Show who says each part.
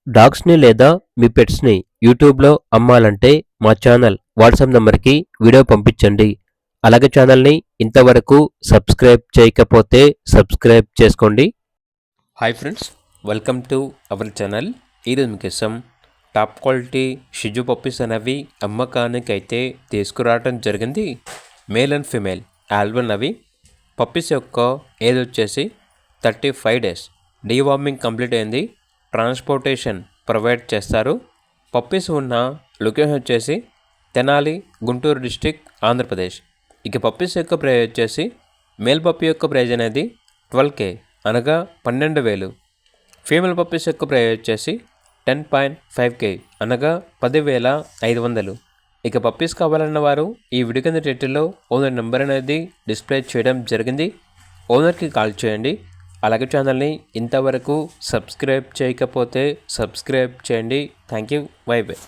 Speaker 1: డాగ్స్‌ని లేదా మీ పెట్స్‌ని యూట్యూబ్‌లో అమ్మాలంటే మా ఛానల్ వాట్సాప్ నంబర్‌కి వీడియో పంపించండి. అలాగే ఛానల్‌ని ఇంతవరకు సబ్స్క్రైబ్ చేయకపోతే సబ్స్క్రైబ్ చేసుకోండి. Hi friends, welcome to our channel. ఈరోజు మీకోసం టాప్ క్వాలిటీ షిజు పప్పీస్ అనేవి అమ్మకానికి అయితే తీసుకురావడం జరిగింది. మేల్ అండ్ ఫీమేల్ ఆల్బన్ అవి. పప్పీస్ యొక్క ఏజ్ వచ్చేసి 35 డేస్. డీవార్మింగ్ కంప్లీట్ అయింది. ట్రాన్స్పోర్టేషన్ ప్రొవైడ్ చేస్తారు. పప్పీస్ ఉన్న లొకేషన్ వచ్చేసి తెనాలి, గుంటూరు డిస్టిక్, ఆంధ్రప్రదేశ్. ఇక పప్పీస్ యొక్క ప్రైజ్ వచ్చేసి మేల్ పప్పీ యొక్క ప్రైజ్ అనేది 12K అనగా 12,000. ఫీమేల్ పప్పీస్ యొక్క ప్రైజ్ వచ్చేసి 10.5K అనగా 10,500. ఇక పప్పీస్ కావాలన్న వారు ఈ వీడియో కింద టైటిల్లో ఓనర్ నెంబర్ అనేది డిస్ప్లే చేయడం జరిగింది. ఓనర్కి కాల్ చేయండి. అలాగే ఛానల్ని ఇంతవరకు సబ్స్క్రైబ్ చేయకపోతే సబ్స్క్రైబ్ చేయండి. Thank you. By by.